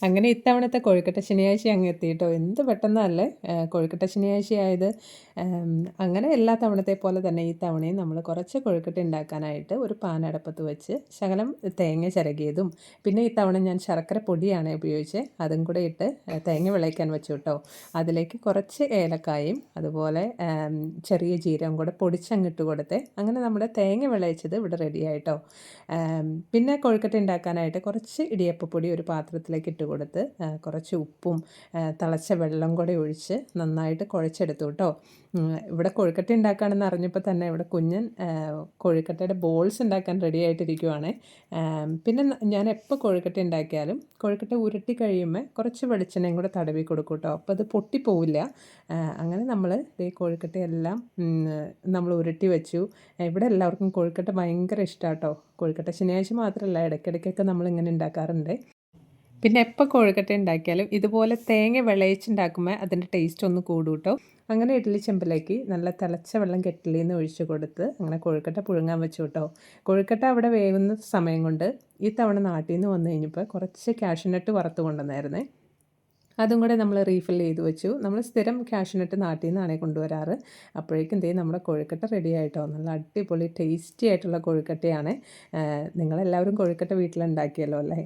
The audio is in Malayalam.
അങ്ങനെ ഇത്തവണത്തെ കൊഴുക്കട്ട ശനിയാഴ്ച അങ്ങ് എത്തിയിട്ടോ. എന്ത് പെട്ടെന്നല്ലേ കൊഴുക്കട്ട ശനിയാഴ്ചയായത്. ഏം, അങ്ങനെ എല്ലാ തവണത്തെ പോലെ തന്നെ ഈ തവണയും നമ്മൾ കുറച്ച് കൊഴുക്കട്ട ഉണ്ടാക്കാനായിട്ട് ഒരു പാൻ അടുപ്പത്ത് വെച്ച് ശകലം തേങ്ങ ചിരകിയതും പിന്നെ ഈ തവണ ഞാൻ ശർക്കര പൊടിയാണ് ഉപയോഗിച്ചത്. അതും കൂടെ ഇട്ട് തേങ്ങ വിളയിക്കാൻ വെച്ചു കേട്ടോ. അതിലേക്ക് കുറച്ച് ഏലക്കായും അതുപോലെ ചെറിയ ജീരകം കൂടെ പൊടിച്ചങ്ങിട്ട് കൊടുത്ത് അങ്ങനെ നമ്മുടെ തേങ്ങ വിളയിച്ചത് ഇവിടെ റെഡിയായിട്ടോ. പിന്നെ കൊഴുക്കട്ട ഉണ്ടാക്കാനായിട്ട് കുറച്ച് ഇടിയപ്പപ്പൊടി ഒരു പാത്രത്തിലേക്ക് ഇട്ട് കൊടുത്ത് കുറച്ച് ഉപ്പും തിളച്ച വെള്ളം കൂടെ ഒഴിച്ച് നന്നായിട്ട് കുഴച്ചെടുത്തു കേട്ടോ. ഇവിടെ കൊഴുക്കട്ട ഉണ്ടാക്കുകയാണെന്ന് അറിഞ്ഞപ്പോൾ തന്നെ ഇവിടെ കുഞ്ഞൻ കൊഴുക്കട്ടയുടെ ബോൾസ് ഉണ്ടാക്കാൻ റെഡി ആയിട്ടിരിക്കുവാണ്. പിന്നെ ഞാൻ എപ്പോൾ കൊഴുക്കട്ട ഉണ്ടാക്കിയാലും കൊഴുക്കട്ട ഉരുട്ടി കഴിയുമ്പോൾ കുറച്ച് വെളിച്ചെണ്ണയും കൂടെ തടവി കൊടുക്കും കേട്ടോ. അപ്പോൾ അത് പൊട്ടിപ്പോവില്ല. അങ്ങനെ നമ്മൾ ഈ കൊഴുക്കട്ടയെല്ലാം നമ്മൾ ഉരുട്ടി വെച്ചു. ഇവിടെ എല്ലാവർക്കും കൊഴുക്കട്ട ഭയങ്കര ഇഷ്ടമാണ് കേട്ടോ. കൊഴുക്കട്ട ശനിയാഴ്ച മാത്രമല്ല, ഇടയ്ക്കിടയ്ക്കൊക്കെ നമ്മളിങ്ങനെ ഉണ്ടാക്കാറുണ്ട്. പിന്നെ എപ്പോൾ കൊഴുക്കട്ട ഉണ്ടാക്കിയാലും ഇതുപോലെ തേങ്ങ വിളയിച്ചുണ്ടാക്കുമ്പോൾ അതിൻ്റെ ടേസ്റ്റ് ഒന്ന് കൂടും കേട്ടോ. അങ്ങനെ ഇഡ്ഡലി ചെമ്പിലേക്ക് നല്ല തിളച്ച വെള്ളം കെറ്റിലിൽ നിന്ന് ഒഴിച്ച് കൊടുത്ത് അങ്ങനെ കൊഴുക്കട്ട പുഴുങ്ങാൻ വെച്ചു കേട്ടോ. കൊഴുക്കട്ട അവിടെ വേവുന്ന സമയം കൊണ്ട് ഈ തവണ നാട്ടിൽ നിന്ന് വന്നു കഴിഞ്ഞപ്പോൾ കുറച്ച് കാഷ്യൂനട്ട് വറുത്ത് കൊണ്ടുവന്നായിരുന്നേ. അതും കൂടെ നമ്മൾ റീഫിൽ ചെയ്ത് വെച്ചു. നമ്മൾ സ്ഥിരം കാഷ്യൂനട്ട് നാട്ടിൽ നിന്നാണ് കൊണ്ടുവരാറ്. അപ്പോഴേക്കും നമ്മുടെ കൊഴുക്കട്ട റെഡി ആയിട്ടോ. നല്ല അടിപൊളി ടേസ്റ്റി ആയിട്ടുള്ള കൊഴുക്കട്ടയാണ്. നിങ്ങളെല്ലാവരും കൊഴുക്കട്ട വീട്ടിലുണ്ടാക്കിയല്ലോ അല്ലേ?